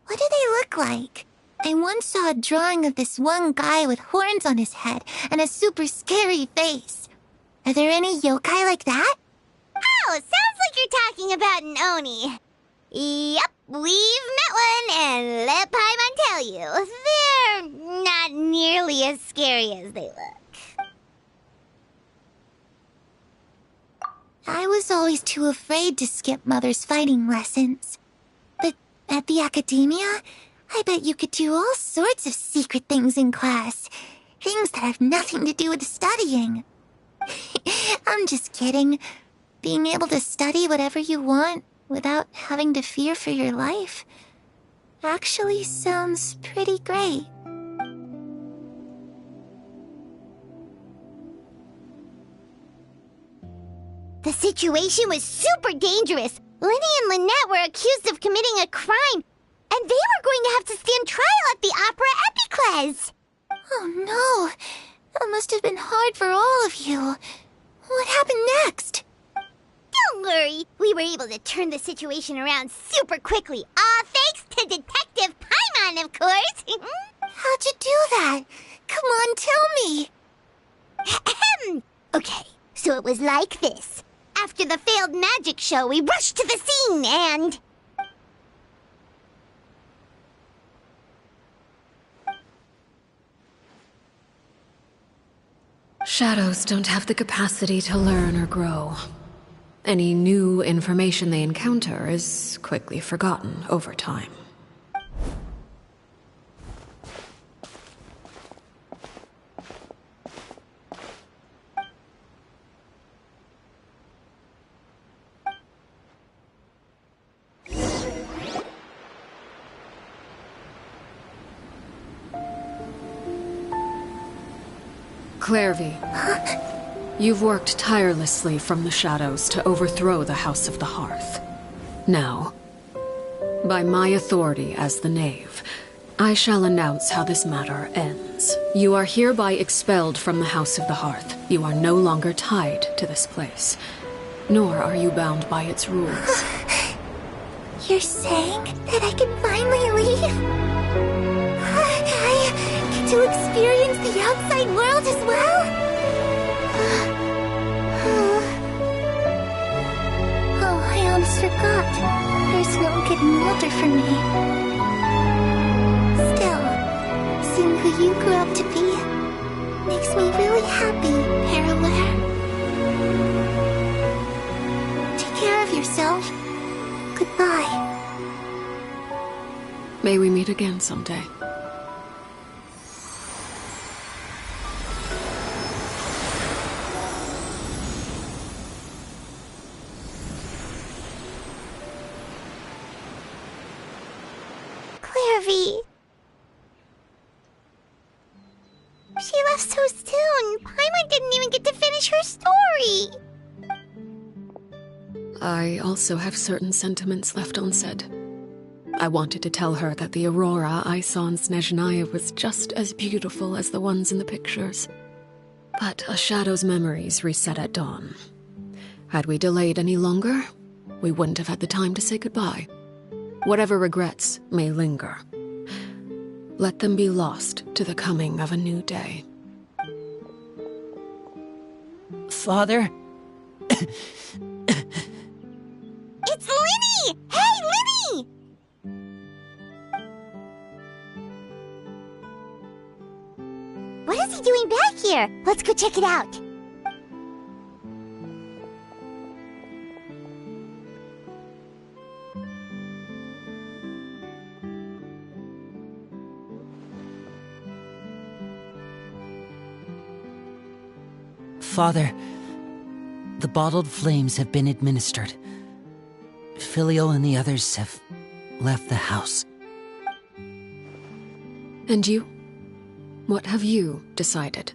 what do they look like? I once saw a drawing of this one guy with horns on his head and a super scary face. Are there any yokai like that? Oh, sounds like you're talking about an Oni. Yep, we've met one, and let Paimon tell you, they're not nearly as scary as they look. I was always too afraid to skip Mother's fighting lessons. But at the academia, I bet you could do all sorts of secret things in class. Things that have nothing to do with studying. I'm just kidding. Being able to study whatever you want without having to fear for your life actually sounds pretty great. The situation was super dangerous. Lenny and Lynette were accused of committing a crime, and they were going to have to stand trial at the Opera Epicles. Oh no, that must have been hard for all of you. What happened next? Don't worry, we were able to turn the situation around super quickly, all thanks to Detective Paimon, of course. How'd you do that? Come on, tell me. Okay, so it was like this. After the failed magic show, we rushed to the scene and...
Shadows don't have the capacity to learn or grow. Any new information they encounter is quickly forgotten over time. Clairvy, you've worked tirelessly from the shadows to overthrow the House of the Hearth. Now, by my authority as the Knave, I shall announce how this matter ends. You are hereby expelled from the House of the Hearth. You are no longer tied to this place, nor are you bound by its rules.
You're saying that I can finally leave? I get to experience the outside world as well? Oh, I almost forgot. There's no getting older for me. Still, seeing who you grew up to be makes me really happy, Parallel. Take care of yourself. Goodbye.
May we meet again someday.
Clairvy. She left so soon. Paimon didn't even get to finish her story.
I also have certain sentiments left unsaid. I wanted to tell her that the aurora I saw in Snezhnaya was just as beautiful as the ones in the pictures. But a shadow's memories reset at dawn. Had we delayed any longer, we wouldn't have had the time to say goodbye. Whatever regrets may linger, let them be lost to the coming of a new day.
Father?
It's Linny! Hey, Linny! What is he doing back here? Let's go check it out.
Father, the bottled flames have been administered. Filial and the others have left the house.
And you? What have you decided?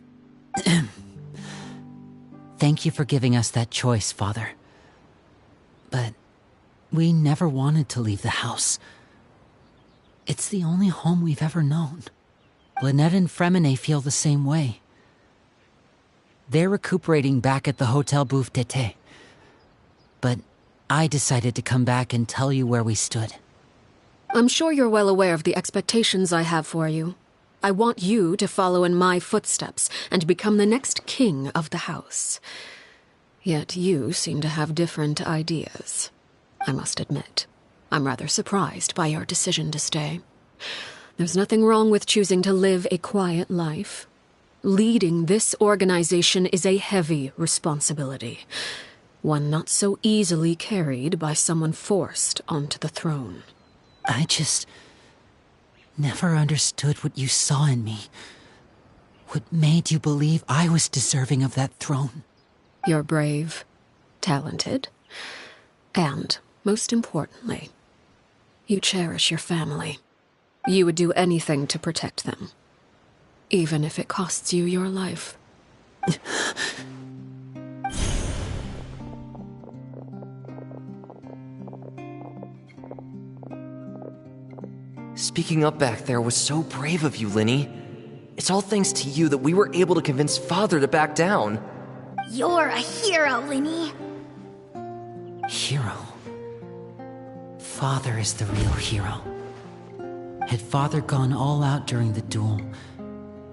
Thank you for giving us that choice, Father. But we never wanted to leave the house. It's the only home we've ever known. Lynette and Fremine feel the same way. They're recuperating back at the Hotel Bouffe d'été. But I decided to come back and tell you where we stood.
I'm sure you're well aware of the expectations I have for you. I want you to follow in my footsteps and become the next king of the house. Yet you seem to have different ideas. I must admit, I'm rather surprised by your decision to stay. There's nothing wrong with choosing to live a quiet life. Leading this organization is a heavy responsibility, one not so easily carried by someone forced onto the throne.
I just never understood what you saw in me. What made you believe I was deserving of that throne?
You're brave, talented, and, most importantly, you cherish your family. You would do anything to protect them, even if it costs you your life.
Speaking up back there was so brave of you, Linny. It's all thanks to you that we were able to convince Father to back down.
You're a hero, Linny.
Hero? Father is the real hero. Had Father gone all out during the duel,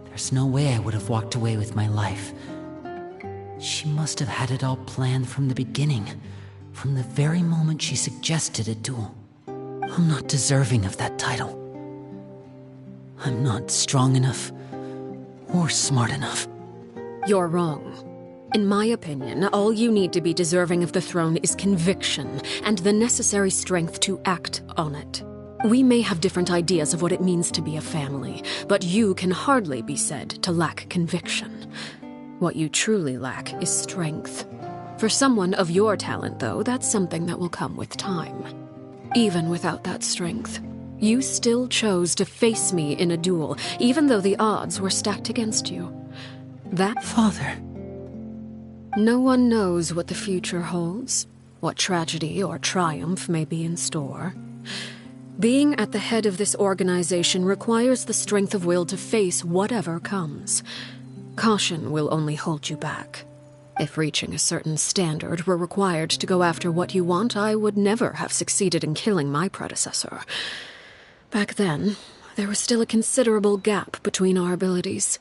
there's no way I would have walked away with my life. She must have had it all planned from the beginning, from the very moment she suggested a duel. I'm not deserving of that title. I'm not strong enough or smart enough.
You're wrong. In my opinion, all you need to be deserving of the throne is conviction and the necessary strength to act on it. We may have different ideas of what it means to be a family, but you can hardly be said to lack conviction. What you truly lack is strength. For someone of your talent, though, that's something that will come with time. Even without that strength, you still chose to face me in a duel, even though the odds were stacked against you. That...
Father...
No one knows what the future holds, what tragedy or triumph may be in store. Being at the head of this organization requires the strength of will to face whatever comes. Caution will only hold you back. If reaching a certain standard were required to go after what you want, I would never have succeeded in killing my predecessor. Back then, there was still a considerable gap between our abilities.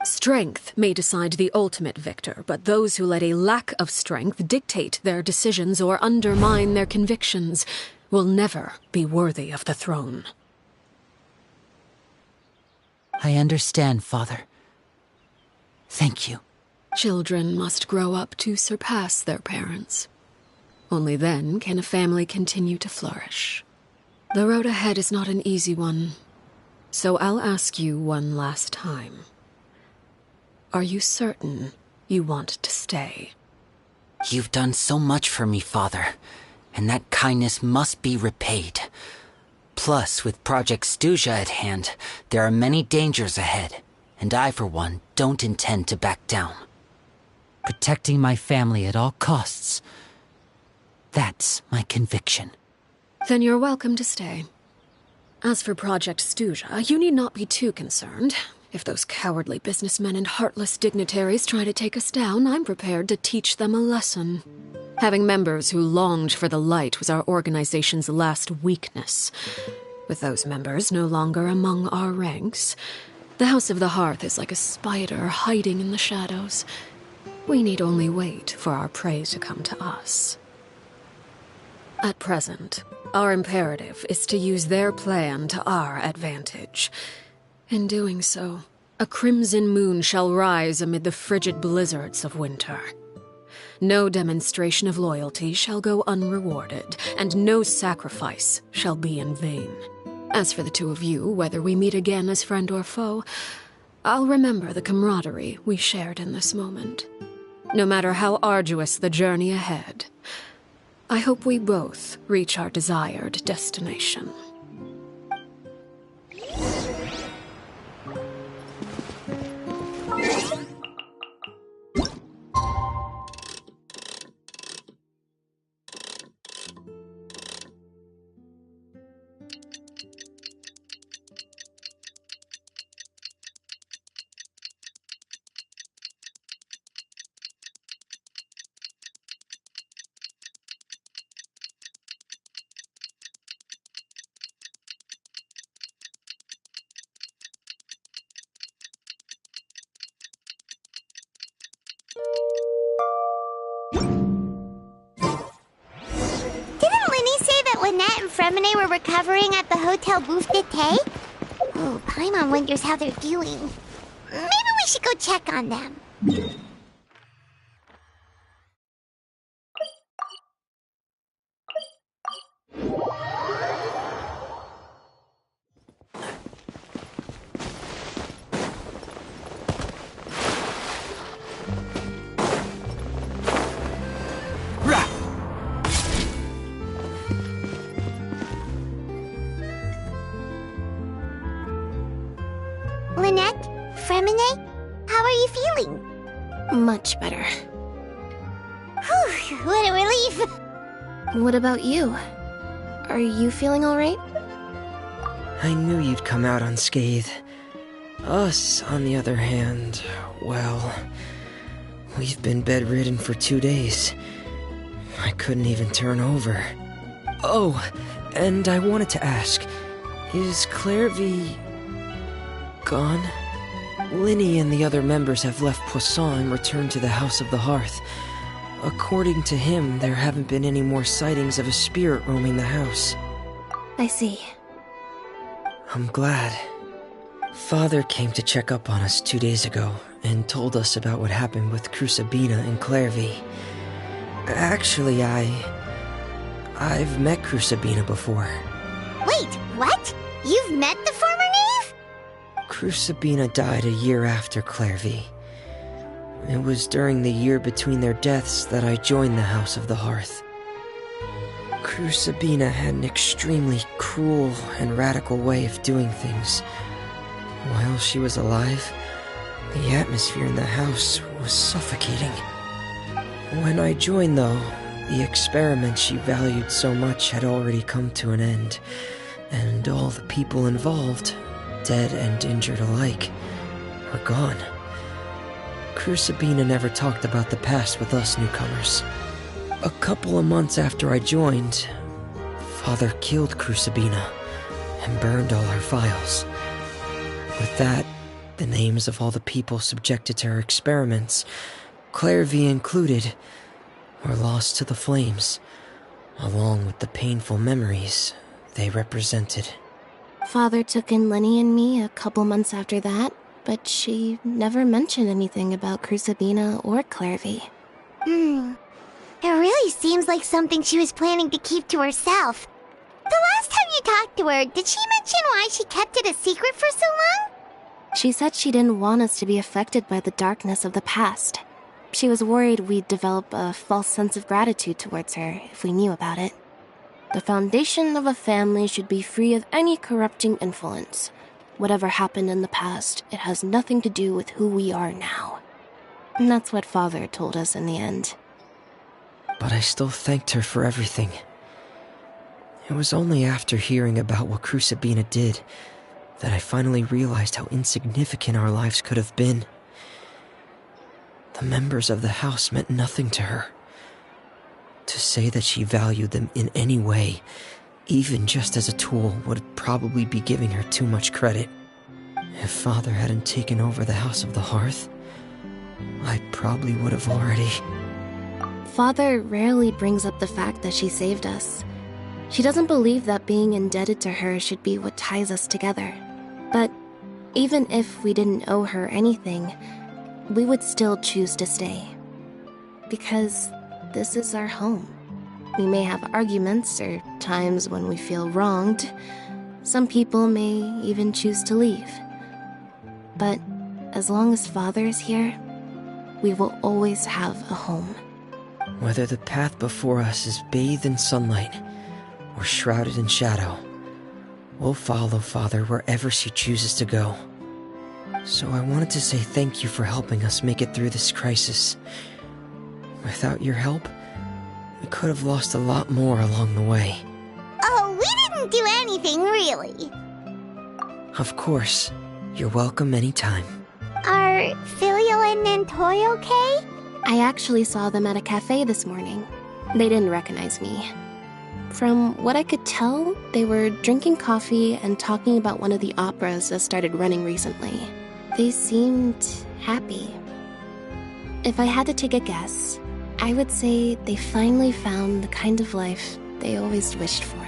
Strength may decide the ultimate victor, but those who let a lack of strength dictate their decisions or undermine their convictions will never be worthy of the throne.
I understand, Father. Thank you.
Children must grow up to surpass their parents. Only then can a family continue to flourish. The road ahead is not an easy one, so I'll ask you one last time. Are you certain you want to stay?
You've done so much for me, Father, and that kindness must be repaid. Plus, with Project Stuja at hand, there are many dangers ahead, and I, for one, don't intend to back down. Protecting my family at all costs. That's my conviction.
Then you're welcome to stay. As for Project Stuja, you need not be too concerned. If those cowardly businessmen and heartless dignitaries try to take us down, I'm prepared to teach them a lesson. Having members who longed for the light was our organization's last weakness. With those members no longer among our ranks, the House of the Hearth is like a spider hiding in the shadows. We need only wait for our prey to come to us. At present, our imperative is to use their plan to our advantage. In doing so, a crimson moon shall rise amid the frigid blizzards of winter. No demonstration of loyalty shall go unrewarded, and no sacrifice shall be in vain. As for the two of you, whether we meet again as friend or foe, I'll remember the camaraderie we shared in this moment. No matter how arduous the journey ahead, I hope we both reach our desired destination.
Fremine were recovering at the Hotel Bouffe d'été? Oh, Paimon wonders how they're doing. Maybe we should go check on them.
Much better.
Whew, what a relief!
What about you? Are you feeling alright?
I knew you'd come out unscathed. Us, on the other hand, well, we've been bedridden for 2 days. I couldn't even turn over. Oh, and I wanted to ask, is Clairvy gone? Linny and the other members have left Poisson and returned to the House of the Hearth. According to him, there haven't been any more sightings of a spirit roaming the house.
I see.
I'm glad. Father came to check up on us 2 days ago and told us about what happened with Crusabina and Clairvy. Actually, I've met Crusabina before.
Wait, what? You've met the former knave?
Crusabina died a year after Clairvy. It was during the year between their deaths that I joined the House of the Hearth. Crusabina had an extremely cruel and radical way of doing things. While she was alive, the atmosphere in the house was suffocating. When I joined, though, the experiment she valued so much had already come to an end, and all the people involved, dead and injured alike, were gone. Crusabina never talked about the past with us newcomers. A couple of months after I joined, Father killed Crusabina and burned all her files. With that, the names of all the people subjected to her experiments, Clairvy included, were lost to the flames, along with the painful memories they represented.
Father took in Lenny and me a couple months after that, but she never mentioned anything about Crusabina or Clairvy.
It really seems like something she was planning to keep to herself. The last time you talked to her, did she mention why she kept it a secret for so long?
She said she didn't want us to be affected by the darkness of the past. She was worried we'd develop a false sense of gratitude towards her if we knew about it. The foundation of a family should be free of any corrupting influence. Whatever happened in the past, it has nothing to do with who we are now. And that's what Father told us in the end.
But I still thanked her for everything. It was only after hearing about what Crusabina did that I finally realized how insignificant our lives could have been. The members of the house meant nothing to her. To say that she valued them in any way, even just as a tool, would probably be giving her too much credit. If Father hadn't taken over the House of the Hearth, I probably would have already...
Father rarely brings up the fact that she saved us. She doesn't believe that being indebted to her should be what ties us together. But even if we didn't owe her anything, we would still choose to stay. Because this is our home. We may have arguments or times when we feel wronged. Some people may even choose to leave. But as long as Father is here, we will always have a home.
Whether the path before us is bathed in sunlight or shrouded in shadow, we'll follow Father wherever she chooses to go. So I wanted to say thank you for helping us make it through this crisis. Without your help, we could have lost a lot more along the way.
Oh, we didn't do anything, really.
Of course. You're welcome anytime.
Are Filial and Nantoy okay?
I actually saw them at a cafe this morning. They didn't recognize me. From what I could tell, they were drinking coffee and talking about one of the operas that started running recently. They seemed happy. If I had to take a guess, I would say they finally found the kind of life they always wished for.